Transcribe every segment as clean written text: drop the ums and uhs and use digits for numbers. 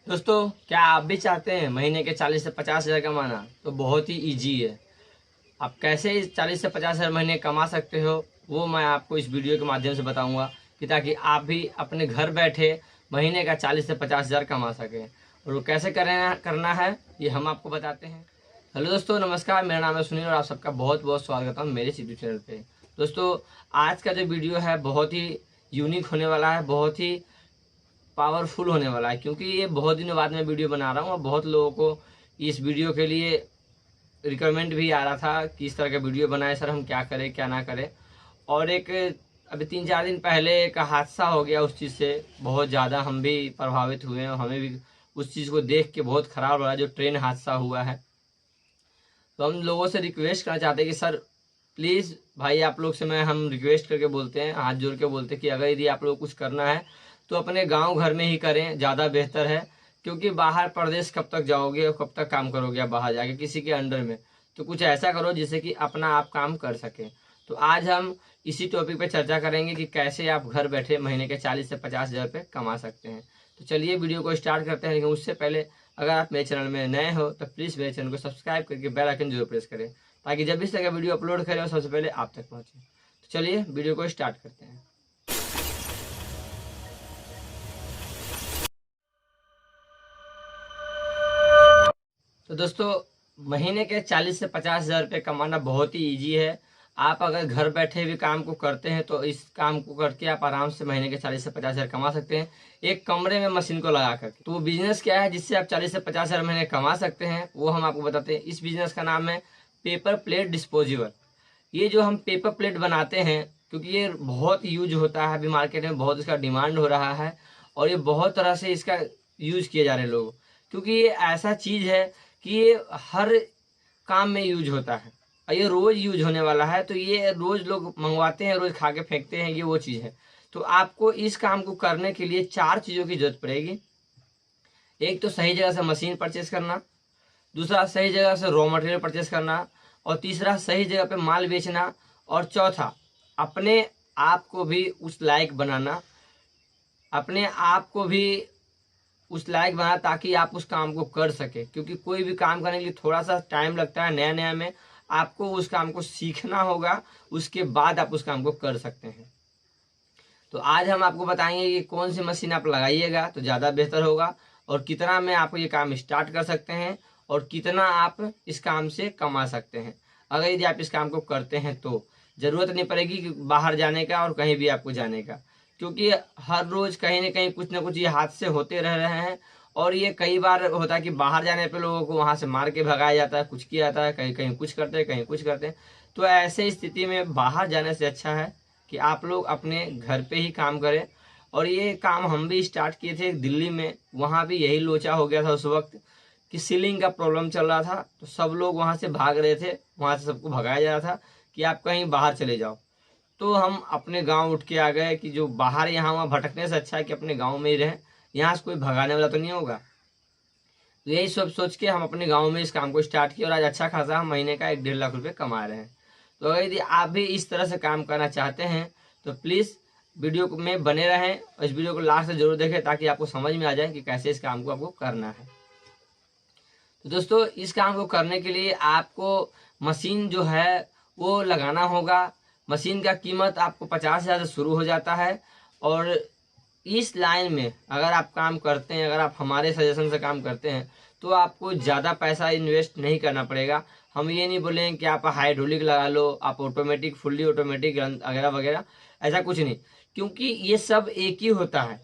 दोस्तों, क्या आप भी चाहते हैं महीने के 40 से 50 हज़ार कमाना? तो बहुत ही इजी है। आप कैसे इस 40 से 50 हज़ार महीने कमा सकते हो, वो मैं आपको इस वीडियो के माध्यम से बताऊंगा कि ताकि आप भी अपने घर बैठे महीने का 40 से 50 हज़ार कमा सकें। और वो कैसे करना है ये हम आपको बताते हैं। हेलो दोस्तों, नमस्कार। मेरा नाम है सुनील और आप सबका बहुत बहुत स्वागत है मेरे यूट्यूब चैनल पे। दोस्तों, आज का जो वीडियो है बहुत ही यूनिक होने वाला है, बहुत ही पावरफुल होने वाला है, क्योंकि ये बहुत दिनों बाद मैं वीडियो बना रहा हूँ और बहुत लोगों को इस वीडियो के लिए रिक्वायरमेंट भी आ रहा था कि इस तरह का वीडियो बनाए सर, हम क्या करें क्या ना करें। और एक अभी 3-4 दिन पहले एक हादसा हो गया, उस चीज़ से बहुत ज़्यादा हम भी प्रभावित हुए हैं और हमें भी उस चीज़ को देख के बहुत ख़राब लगा, जो ट्रेन हादसा हुआ है। तो हम लोगों से रिक्वेस्ट करना चाहते हैं कि सर प्लीज़ भाई, आप लोग से हम रिक्वेस्ट करके बोलते हैं, हाथ जोड़ के बोलते हैं कि अगर यदि आप लोग कुछ करना है तो अपने गांव घर में ही करें, ज़्यादा बेहतर है। क्योंकि बाहर प्रदेश कब तक जाओगे और कब तक काम करोगे आप बाहर जाके किसी के अंडर में? तो कुछ ऐसा करो जिससे कि अपना आप काम कर सकें। तो आज हम इसी टॉपिक पे चर्चा करेंगे कि कैसे आप घर बैठे महीने के 40 से 50 हज़ार रुपये कमा सकते हैं। तो चलिए वीडियो को स्टार्ट करते हैं, लेकिन उससे पहले अगर आप मेरे चैनल में नए हो तो प्लीज़ मेरे चैनल को सब्सक्राइब करके बेल आइकन जरूर प्रेस करें, ताकि जब भी इस तरह का वीडियो अपलोड करें और सबसे पहले आप तक पहुंचे। तो चलिए वीडियो को स्टार्ट करते हैं। तो दोस्तों, महीने के 40 से 50 हज़ार रुपये कमाना बहुत ही ईजी है। आप अगर घर बैठे भी काम को करते हैं तो इस काम को करके आप आराम से महीने के 40 से 50 हज़ार कमा सकते हैं, एक कमरे में मशीन को लगा करके। तो वो बिजनेस क्या है जिससे आप 40 से 50 हज़ार महीने कमा सकते हैं, वो हम आपको बताते हैं। इस बिजनेस का नाम है पेपर प्लेट डिस्पोजेबल। ये जो हम पेपर प्लेट बनाते हैं, क्योंकि ये बहुत यूज होता है, अभी मार्केट में बहुत इसका डिमांड हो रहा है और ये बहुत तरह से इसका यूज किए जा रहे हैं लोग, क्योंकि ये ऐसा चीज़ है कि ये हर काम में यूज होता है और ये रोज यूज होने वाला है। तो ये रोज लोग मंगवाते हैं, रोज खा के फेंकते हैं, ये वो चीज़ है। तो आपको इस काम को करने के लिए 4 चीज़ों की जरूरत पड़ेगी। एक तो सही जगह से मशीन परचेस करना, दूसरा सही जगह से रॉ मटेरियल परचेस करना, और तीसरा सही जगह पे माल बेचना, और चौथा अपने आप को भी उस लायक बनाना, अपने आप को भी उस लायक बना ताकि आप उस काम को कर सके। क्योंकि कोई भी काम करने के लिए थोड़ा सा टाइम लगता है, नया नया में आपको उस काम को सीखना होगा, उसके बाद आप उस काम को कर सकते हैं। तो आज हम आपको बताएंगे कि कौन सी मशीन आप लगाइएगा तो ज़्यादा बेहतर होगा, और कितना में आप ये काम स्टार्ट कर सकते हैं, और कितना आप इस काम से कमा सकते हैं। अगर यदि आप इस काम को करते हैं तो ज़रूरत नहीं पड़ेगी कि बाहर जाने का और कहीं भी आपको जाने का, क्योंकि हर रोज़ कहीं ना कहीं कुछ ना कुछ ये हादसे होते रह रहे हैं। और ये कई बार होता है कि बाहर जाने पे लोगों को वहाँ से मार के भगाया जाता है, कुछ किया जाता है, कहीं कहीं कुछ करते हैं, कहीं कुछ करते हैं। तो ऐसे स्थिति में बाहर जाने से अच्छा है कि आप लोग अपने घर पे ही काम करें। और ये काम हम भी स्टार्ट किए थे दिल्ली में, वहाँ भी यही लोचा हो गया था उस वक्त कि सीलिंग का प्रॉब्लम चल रहा था, तो सब लोग वहाँ से भाग रहे थे, वहाँ से सबको भगाया जा रहा था कि आप कहीं बाहर चले जाओ। तो हम अपने गांव उठ के आ गए कि जो बाहर यहाँ वहाँ भटकने से अच्छा है कि अपने गांव में ही रहें, यहाँ से कोई भगाने वाला तो नहीं होगा। तो यही सब सोच के हम अपने गांव में इस काम को स्टार्ट किया और आज अच्छा खासा हम महीने का 1-1.5 लाख रुपए कमा रहे हैं। तो अगर यदि आप भी इस तरह से काम करना चाहते हैं तो प्लीज़ वीडियो में बने रहें और इस वीडियो को लास्ट से जरूर देखें, ताकि आपको समझ में आ जाए कि कैसे इस काम को आपको करना है। तो दोस्तों, इस काम को करने के लिए आपको मशीन जो है वो लगाना होगा। मशीन का कीमत आपको 50 हज़ार से शुरू हो जाता है। और इस लाइन में अगर आप काम करते हैं, अगर आप हमारे सजेशन से काम करते हैं तो आपको ज़्यादा पैसा इन्वेस्ट नहीं करना पड़ेगा। हम ये नहीं बोलेंगे कि आप हाइड्रोलिक लगा लो, आप ऑटोमेटिक, फुल्ली ऑटोमेटिक वगैरह वगैरह, ऐसा कुछ नहीं, क्योंकि ये सब एक ही होता है।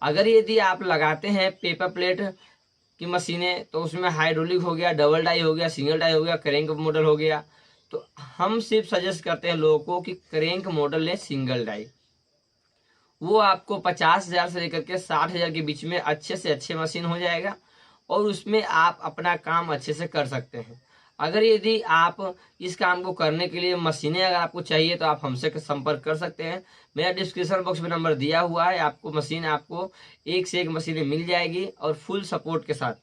अगर यदि आप लगाते हैं पेपर प्लेट की मशीनें तो उसमें हाइड्रोलिक हो गया, डबल डाई हो गया, सिंगल डाई हो गया, क्रैंक मॉडल हो गया। तो हम सिर्फ सजेस्ट करते हैं लोगों को कि क्रैंक मॉडल लें, सिंगल डाई। वो आपको 50 हज़ार से लेकर के 60 हज़ार के बीच में अच्छे से अच्छे मशीन हो जाएगा, और उसमें आप अपना काम अच्छे से कर सकते हैं। अगर यदि आप इस काम को करने के लिए मशीनें अगर आपको चाहिए तो आप हमसे संपर्क कर सकते हैं। मेरा डिस्क्रिप्शन बॉक्स में नंबर दिया हुआ है, आपको मशीन, आपको एक से एक मशीनें मिल जाएगी और फुल सपोर्ट के साथ।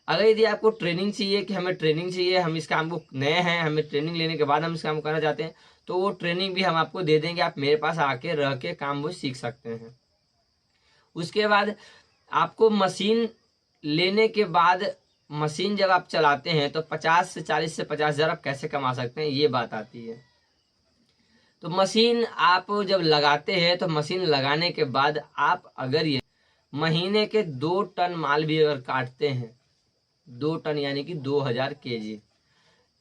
अगर यदि आपको ट्रेनिंग चाहिए कि हमें ट्रेनिंग चाहिए, हम इस काम को नए हैं, हमें ट्रेनिंग लेने के बाद हम इस काम को करना चाहते हैं, तो वो ट्रेनिंग भी हम आपको दे देंगे। आप मेरे पास आके रह के काम वो सीख सकते हैं। उसके बाद आपको मशीन लेने के बाद मशीन जब आप चलाते हैं तो 40 से 50,000 आप कैसे कमा सकते हैं, ये बात आती है। तो मशीन आप जब लगाते हैं तो मशीन लगाने के बाद आप अगर ये महीने के 2 टन माल भी अगर काटते हैं, 2 टन यानी कि 2000 kg,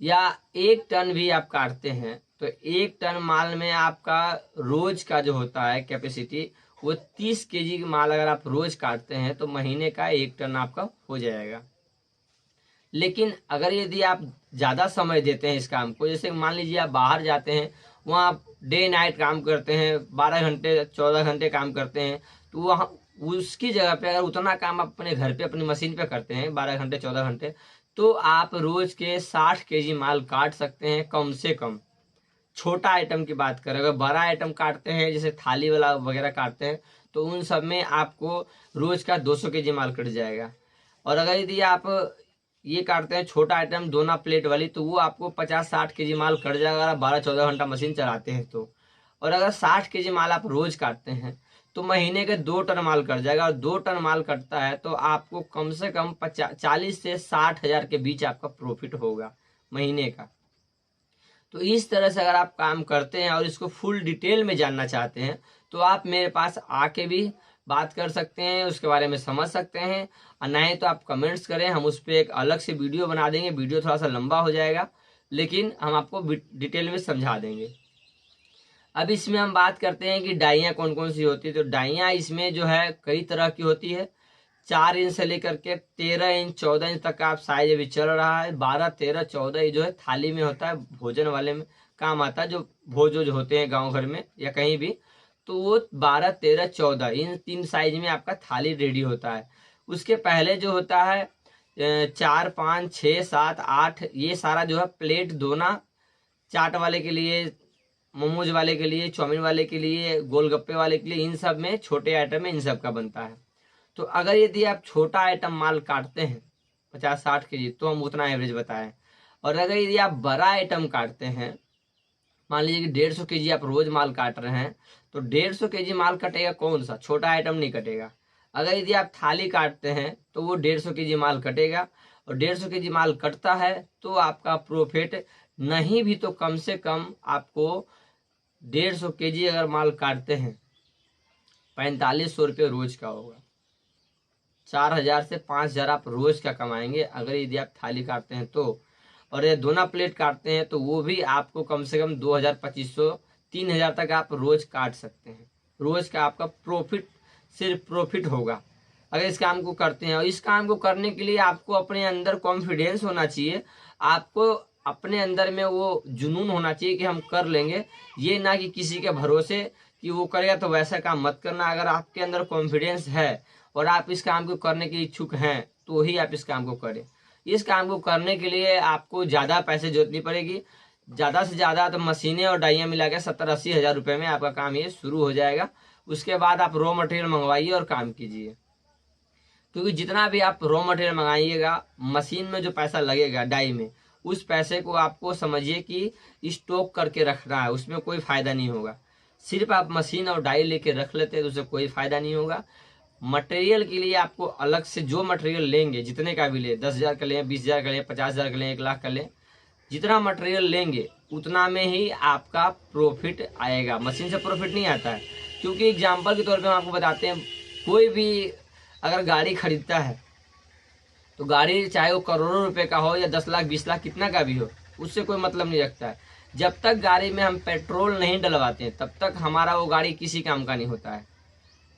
या 1 टन भी आप काटते हैं, तो 1 टन माल में आपका रोज का जो होता है कैपेसिटी, वो 30 kg की माल अगर आप रोज काटते हैं तो महीने का 1 टन आपका हो जाएगा। लेकिन अगर यदि आप ज़्यादा समय देते हैं इस काम को, जैसे मान लीजिए आप बाहर जाते हैं, वहाँ आप डे नाइट काम करते हैं, 12 घंटे 14 घंटे काम करते हैं, तो वहाँ उसकी जगह पे अगर उतना काम आप अपने घर पे अपनी मशीन पे करते हैं 12 घंटे 14 घंटे, तो आप रोज के 60 kg माल काट सकते हैं कम से कम। छोटा आइटम की बात करें, अगर बड़ा आइटम काटते हैं जैसे थाली वाला वगैरह काटते हैं, तो उन सब में आपको रोज का 200 kg माल कट जाएगा। और अगर यदि आप ये काटते हैं छोटा आइटम दोना प्लेट वाली, तो वो आपको 50-60 kg माल कट जाएगा अगर 12-14 घंटा मशीन चलाते हैं तो। और अगर 60 kg माल आप रोज काटते हैं तो महीने के 2 टन माल कट जाएगा, और 2 टन माल कटता है तो आपको कम से कम 40 से 60 हजार के बीच आपका प्रॉफिट होगा महीने का। तो इस तरह से अगर आप काम करते हैं और इसको फुल डिटेल में जानना चाहते हैं, तो आप मेरे पास आके भी बात कर सकते हैं, उसके बारे में समझ सकते हैं, और नहीं तो आप कमेंट्स करें, हम उस पर एक अलग से वीडियो बना देंगे। वीडियो थोड़ा सा लंबा हो जाएगा, लेकिन हम आपको डिटेल में समझा देंगे। अब इसमें हम बात करते हैं कि डाइयाँ कौन कौन सी होती है। तो डाइयाँ इसमें जो है कई तरह की होती है। 4 इंच से लेकर के 13 इंच 14 इंच तक का आप साइज अभी चल रहा है। 12 13 14 ये जो है थाली में होता है, भोजन वाले में काम आता है, जो भोज होते हैं गांव घर में या कहीं भी, तो वो 12 13 14 इन 3 साइज में आपका थाली रेडी होता है। उसके पहले जो होता है 4 5 6 7 8, ये सारा जो है प्लेट दोना, चाट वाले के लिए, मोमोज वाले के लिए, चाउमीन वाले के लिए, गोलगप्पे वाले के लिए, इन सब में छोटे आइटम में इन सब का बनता है। तो अगर यदि आप छोटा आइटम माल काटते हैं 50-60 kg, तो हम उतना एवरेज बताएं। और अगर यदि आप बड़ा आइटम काटते हैं, मान लीजिए कि 150 kg आप रोज माल काट रहे हैं, तो 150 kg माल कटेगा कौन सा, छोटा आइटम नहीं कटेगा। अगर यदि आप थाली काटते हैं तो वो 150 kg माल कटेगा, और 150 kg माल कटता है तो आपका प्रॉफिट नहीं भी तो कम से कम आपको 150 kg अगर माल काटते हैं 4500 रुपये रोज का होगा। 4000 से 5000 आप रोज का कमाएंगे अगर यदि आप थाली काटते हैं तो। और ये दोना प्लेट काटते हैं तो वो भी आपको कम से कम 2200 3000 तक आप रोज काट सकते हैं। रोज का आपका प्रॉफिट सिर्फ प्रॉफिट होगा अगर इस काम को करते हैं। और इस काम को करने के लिए आपको अपने अंदर कॉन्फिडेंस होना चाहिए, आपको अपने अंदर में वो जुनून होना चाहिए कि हम कर लेंगे। ये ना कि किसी के भरोसे कि वो करेगा तो वैसा काम मत करना। अगर आपके अंदर कॉन्फिडेंस है और आप इस काम को करने के इच्छुक हैं तो ही आप इस काम को करें। इस काम को करने के लिए आपको ज़्यादा पैसे जरूरत नहीं पड़ेगी। ज़्यादा से ज़्यादा तो मशीनें और डाइयाँ मिला के 70-80 हज़ार रुपये में आपका काम ये शुरू हो जाएगा। उसके बाद आप रॉ मटेरियल मंगवाइए और काम कीजिए, क्योंकि जितना भी आप रॉ मटेरियल मंगाइएगा, मशीन में जो पैसा लगेगा डाई में, उस पैसे को आपको समझिए कि स्टॉक करके रखना है, उसमें कोई फ़ायदा नहीं होगा। सिर्फ आप मशीन और डाई लेके रख लेते हैं तो उससे कोई फ़ायदा नहीं होगा। मटेरियल के लिए आपको अलग से जो मटेरियल लेंगे, जितने का भी ले, 10,000 का लें, 20,000 का लें, 50,000 का लें, 1 लाख का लें, जितना मटेरियल लेंगे उतना में ही आपका प्रॉफिट आएगा। मशीन से प्रॉफिट नहीं आता है। क्योंकि एग्जाम्पल के तौर पे हम आपको बताते हैं, कोई भी अगर गाड़ी खरीदता है तो गाड़ी चाहे वो करोड़ों रुपए का हो या 10 लाख 20 लाख कितना का भी हो, उससे कोई मतलब नहीं रखता है। जब तक गाड़ी में हम पेट्रोल नहीं डलवाते हैं तब तक हमारा वो गाड़ी किसी काम का नहीं होता है।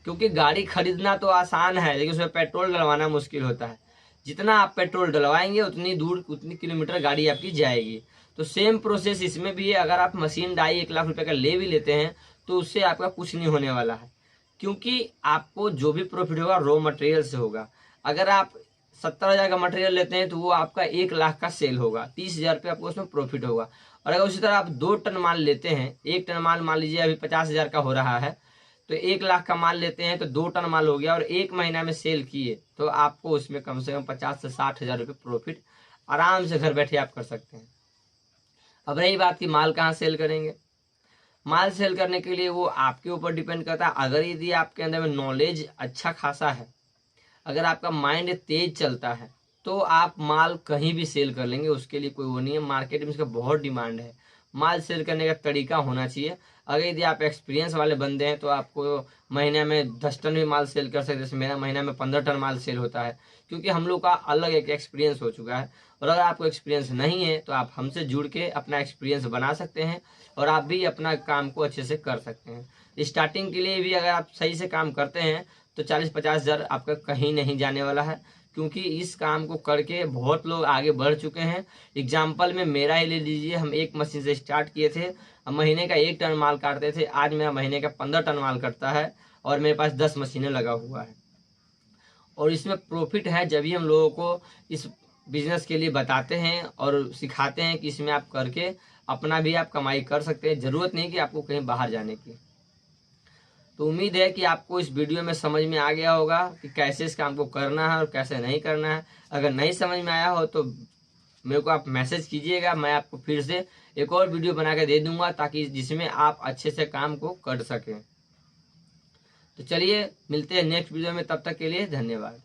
क्योंकि गाड़ी खरीदना तो आसान है, लेकिन उसमें पेट्रोल डलवाना मुश्किल होता है। जितना आप पेट्रोल डलवाएंगे उतनी दूर उतनी किलोमीटर गाड़ी आपकी जाएगी। तो सेम प्रोसेस इसमें भी है। अगर आप मशीन डाई 1 लाख रुपए का ले भी लेते हैं तो उससे आपका कुछ नहीं होने वाला है, क्योंकि आपको जो भी प्रॉफिट होगा रॉ मटेरियल से होगा। अगर आप 70,000 का मटेरियल लेते हैं तो वो आपका 1 लाख का सेल होगा, 30,000 रुपये आपको उसमें प्रॉफिट होगा। और अगर उसी तरह आप 2 टन माल लेते हैं, 1 टन माल मान लीजिए अभी 50,000 का हो रहा है, तो 1 लाख का माल लेते हैं तो 2 टन माल हो गया और 1 महीना में सेल किए तो आपको उसमें कम से कम 50 से 60 हज़ार रुपये प्रॉफिट आराम से घर बैठे आप कर सकते हैं। अब रही बात कि माल कहाँ सेल करेंगे, माल सेल करने के लिए वो आपके ऊपर डिपेंड करता है। अगर यदि आपके अंदर में नॉलेज अच्छा खासा है, अगर आपका माइंड तेज चलता है तो आप माल कहीं भी सेल कर लेंगे, उसके लिए कोई वो नहीं है। मार्केट में इसका बहुत डिमांड है। माल सेल करने का तरीका होना चाहिए। अगर यदि आप एक्सपीरियंस वाले बंदे हैं तो आपको महीने में 10 टन भी माल सेल कर सकते हैं। जैसे मेरा महीना में 15 टन माल सेल होता है, क्योंकि हम लोग का अलग एक एक्सपीरियंस हो चुका है। और अगर आपको एक्सपीरियंस नहीं है तो आप हमसे जुड़ के अपना एक्सपीरियंस बना सकते हैं और आप भी अपना काम को अच्छे से कर सकते हैं। स्टार्टिंग के लिए भी अगर आप सही से काम करते हैं तो 40-50 हज़ार आपका कहीं नहीं जाने वाला है, क्योंकि इस काम को करके बहुत लोग आगे बढ़ चुके हैं। एग्जाम्पल में मेरा ही ले लीजिए, हम एक मशीन से स्टार्ट किए थे, हम महीने का 1 टन माल काटते थे, आज मेरा महीने का 15 टन माल कटता है और मेरे पास 10 मशीनें लगा हुआ है। और इसमें प्रॉफिट है जब भी हम लोगों को इस बिजनेस के लिए बताते हैं और सिखाते हैं कि इसमें आप करके अपना भी आप कमाई कर सकते हैं, जरूरत नहीं कि आपको कहीं बाहर जाने की। तो उम्मीद है कि आपको इस वीडियो में समझ में आ गया होगा कि कैसे इस काम को करना है और कैसे नहीं करना है। अगर नहीं समझ में आया हो तो मेरे को आप मैसेज कीजिएगा, मैं आपको फिर से एक और वीडियो बना के दे दूंगा, ताकि जिसमें आप अच्छे से काम को कर सकें। तो चलिए मिलते हैं नेक्स्ट वीडियो में, तब तक के लिए धन्यवाद।